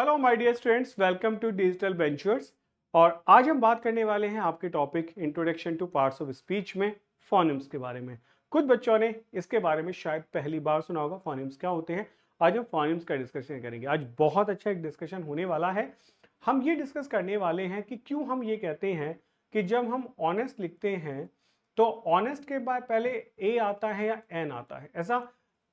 Hello my dear students, welcome to digital ventures. और आज हम बात करने वाले हैं आपके topic introduction to parts of speech में फोनेम्स के बारे में। कुछ बच्चों ने इसके बारे में शायद पहली बार सुना होगा, फोनेम्स क्या होते हैं। आज हम फोनेम्स का डिस्कशन करेंगे। आज बहुत अच्छा एक डिस्कशन होने वाला है। हम ये डिस्कस करने वाले हैं कि क्यों हम ये कहते हैं कि जब हम ऑनेस्ट लिखते हैं तो ऑनेस्ट के बाद पहले ए आता है या एन आता है, ऐसा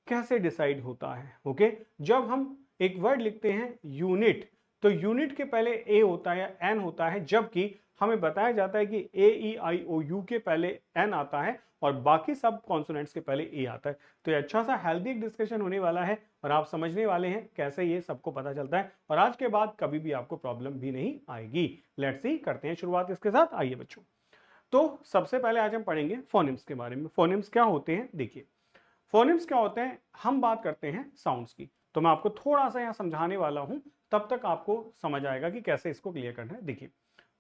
कैसे डिसाइड होता है। ओके, जब हम एक वर्ड लिखते हैं यूनिट, तो यूनिट के पहले ए होता है या एन होता है, जबकि हमें बताया जाता है कि ए ई आई ओ यू के पहले एन आता है और बाकी सब कॉन्सोनेंट्स के पहले ए आता है। तो ये अच्छा सा हेल्दी डिस्कशन होने वाला है और आप समझने वाले हैं कैसे ये सबको पता चलता है और आज के बाद कभी भी आपको प्रॉब्लम भी नहीं आएगी। लेट्स सी, करते हैं शुरुआत इसके साथ। आइए बच्चों, तो सबसे पहले आज हम पढ़ेंगे फोनेम्स के बारे में। फोनेम्स क्या होते हैं, देखिए फोनेम्स क्या होते हैं। हम बात करते हैं साउंड्स की, तो मैं आपको थोड़ा सा यहां समझाने वाला हूं, तब तक आपको समझ आएगा कि कैसे इसको क्लियर करना है। देखिए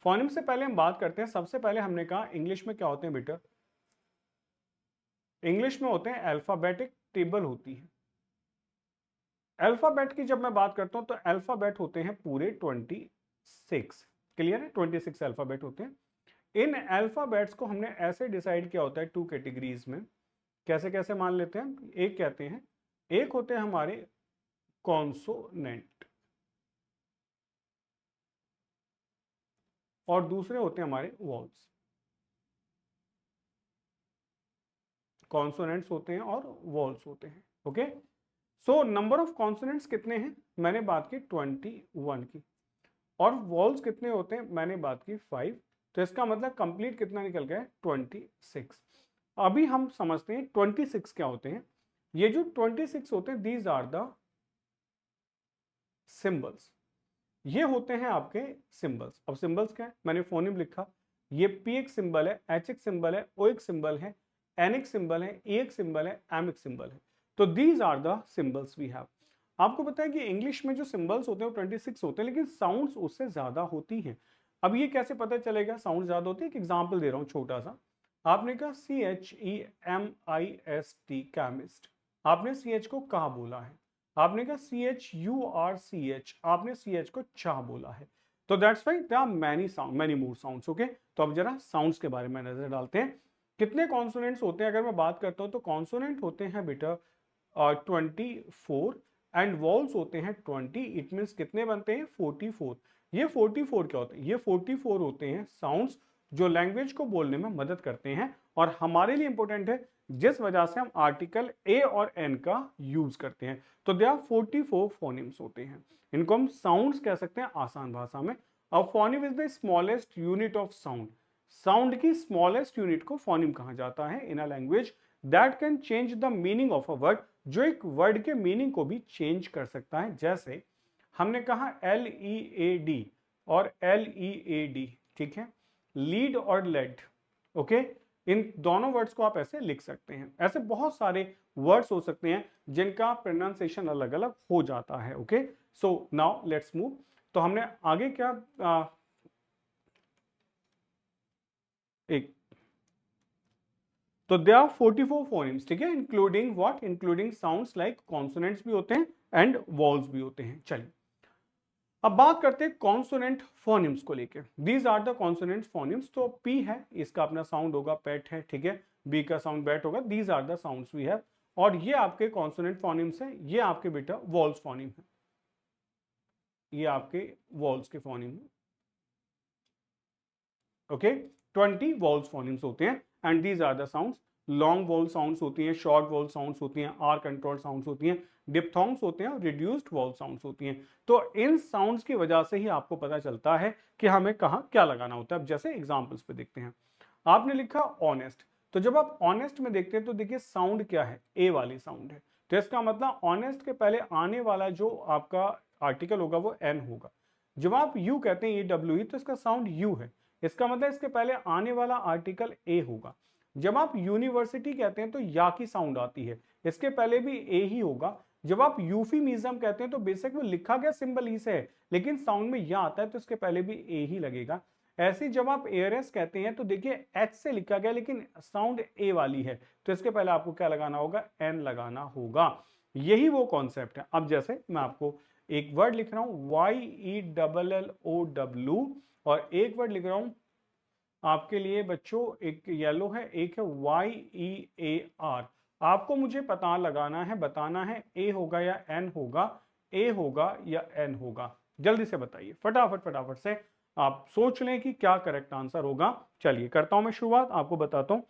फोनेम्स से पहले हम बात करते हैं, सबसे पहले हमने कहा इंग्लिश में क्या होते हैं बेटा। इंग्लिश में होते हैं अल्फाबेटिक टेबल होती है। अल्फाबेट की जब मैं बात करता हूं तो अल्फाबेट होते हैं पूरे 26। क्लियर है, 26 अल्फाबेट होते हैं। इन अल्फाबेट्स को हमने ऐसे डिसाइड किया होता है टू कैटेगरीज में। कैसे कैसे मान लेते हैं, एक कहते हैं, एक होते हैं हमारे कॉन्सोनेंट और दूसरे होते हैं हमारे वॉल्स। कॉन्सोनेंट्स होते हैं और वॉल्स होते हैं। Okay, so number of consonants कितने हैं, मैंने बात की 21 की, और वॉल्स कितने होते हैं, मैंने बात की 5। तो इसका मतलब कंप्लीट कितना निकल गया है, 26। अभी हम समझते हैं 26 क्या होते हैं। ये जो 26 होते हैं, दीज आर द सिंबल्स। ये होते हैं आपके सिंबल्स। अब सिंबल्स क्या है, मैंने फोनेम लिखा, ये पी एक सिंबल है, एच एक सिंबल है, ओ एक सिंबल है, एन एक सिंबल है, ई एक सिंबल है, एम एक सिंबल है। तो these are the symbols we have. आपको पता है कि इंग्लिश में जो सिंबल्स होते हैं वो 26 होते हैं, लेकिन साउंड्स उससे ज्यादा होती हैं। अब ये कैसे पता चलेगा साउंड ज्यादा होती है, एक एग्जाम्पल दे रहा हूं छोटा सा। आपने कहा CHEMIST, कैमिस्ट। आपने CH को कहा बोला है, आपने कहा CHURCH, आपने CH को चाह बोला है। तो that's why there are many sound, many more sounds. Okay, तो अब जरा साउंड्स के बारे में नजर डालते हैं। कितने कॉन्सोनेंट्स होते हैं, अगर मैं बात करता हूं तो कॉन्सोनेंट होते हैं बेटा 24 एंड वॉल्स होते हैं 20। इट मीन्स कितने बनते हैं, 44। ये 44 क्या होते हैं, ये 44 होते हैं साउंड्स जो लैंग्वेज को बोलने में मदद करते हैं और हमारे लिए इंपॉर्टेंट है, जिस वजह से हम आर्टिकल ए और एन का यूज करते हैं। तो दे आर 44 फोनेम्स होते हैं। इनको हम साउंड्स कह सकते हैं आसान भाषा में। अब phoneme is the smallest unit of sound. Sound की स्मॉलेस्ट यूनिट को फोनेम कहा जाता है in a language that can change the meaning of a word, जो एक वर्ड के मीनिंग को भी चेंज कर सकता है। जैसे हमने कहा LEAD और LEAD, ठीक है, लीड और लेड। ओके, इन दोनों वर्ड्स को आप ऐसे लिख सकते हैं। ऐसे बहुत सारे वर्ड्स हो सकते हैं जिनका प्रोनाउंसिएशन अलग अलग हो जाता है। Okay, so now let's move. तो हमने आगे क्या एक, तो दे आर 44 फोनेम्स, ठीक है, including what, including sounds like consonants भी होते हैं एंड वॉल्स भी होते हैं। चलिए अब बात करते हैं कॉन्सोनेंट फोनेम्स को लेकर। These are the consonant phonemes. तो पी है, इसका अपना साउंड होगा पेट है, ठीक है, बी का साउंड बैट होगा। These are the sounds we have. और ये आपके कॉन्सोनेंट फोनेम्स है, ये आपके बेटा वॉल्स फोनेम है, ये आपके वॉल्स के फोनेम है। ओके, 20 वॉल्स फोनेम्स होते हैं and these are the sounds. Long vowel sounds होती हैं, शॉर्ट वॉल साउंड्स होती हैं, आर कंट्रोल साउंड्स होती हैं, डिप्थोंग्स होते हैं और रिड्यूस्ड वॉल साउंड्स होती हैं। तो इन साउंड्स की वजह से ही आपको पता चलता है कि हमें कहाँ क्या लगाना होता है। अब जैसे एग्जांपल्स पे देखते हैं, आपने लिखा ऑनेस्ट, तो जब आप ऑनेस्ट में देखते हैं तो देखिए साउंड क्या है, ए वाली साउंड है। तो इसका मतलब ऑनेस्ट के पहले आने वाला जो आपका आर्टिकल होगा वो एन होगा। जब आप यू कहते हैं EWE, तो इसका साउंड यू है। इसका मतलब इसके पहले आने वाला आर्टिकल ए होगा। जब आप यूनिवर्सिटी कहते हैं तो या की साउंड आती है, इसके पहले भी ए ही होगा। जब आप यूफीमिज्म कहते हैं तो बेशक वो लिखा गया सिंबल ई से है, लेकिन साउंड में या आता है तो इसके पहले भी ए ही लगेगा। ऐसे जब आप एयरएस कहते हैं तो देखिए एच से लिखा गया लेकिन साउंड ए वाली है, तो इसके पहले आपको क्या लगाना होगा, एन लगाना होगा। यही वो कॉन्सेप्ट है। अब जैसे मैं आपको एक वर्ड लिख रहा हूं YELLOW और एक वर्ड लिख रहा हूं आपके लिए बच्चों, एक येलो है, एक है YEAR। आपको मुझे पता लगाना है, बताना है ए होगा या एन होगा, ए होगा या एन होगा। जल्दी से बताइए, फटाफट फटाफट से आप सोच लें कि क्या करेक्ट आंसर होगा। चलिए करता हूं मैं शुरुआत, आपको बताता हूं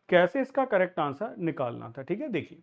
कैसे इसका करेक्ट आंसर निकालना था। ठीक है, देखिए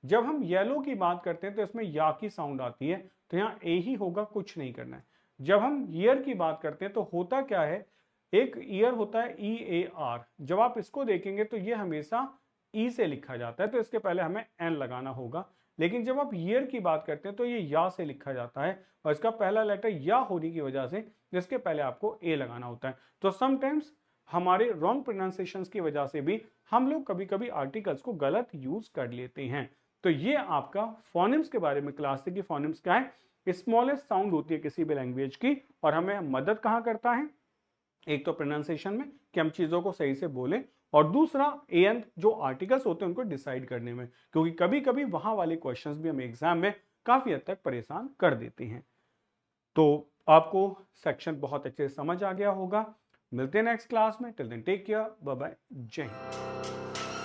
जब हम येलो की बात करते हैं तो इसमें या की साउंड आती है, तो यहाँ ए ही होगा, कुछ नहीं करना है। जब हम ईयर की बात करते हैं तो होता क्या है, एक ईयर होता है EAR, जब आप इसको देखेंगे तो ये हमेशा ई से लिखा जाता है, तो इसके पहले हमें एन लगाना होगा। लेकिन जब आप ईयर की बात करते हैं तो ये या से लिखा जाता है, और इसका पहला लेटर या होने की वजह से जिसके पहले आपको ए लगाना होता है। तो समटाइम्स हमारे रॉन्ग प्रोनाउंसिएशंस की वजह से भी हम लोग कभी कभी आर्टिकल्स को गलत यूज कर लेते हैं। तो ये आपका फोनिम्स के बारे में क्लास थी कि फोनिम्स क्या है, स्मॉलेस्ट साउंड होती है किसी भी लैंग्वेज की, और हमें मदद कहाँ करता है, एक तो प्रोनाउंसिएशन में कि हम चीजों को सही से बोलें, और दूसरा एन जो आर्टिकल्स होते हैं उनको डिसाइड करने में, क्योंकि कभी कभी वहां वाले क्वेश्चंस भी हमें एग्जाम में काफी हद तक परेशान कर देते हैं। तो आपको सेक्शन बहुत अच्छे से समझ आ गया होगा। मिलते हैं नेक्स्ट क्लास में, till then take care, bye bye, जय हिंद।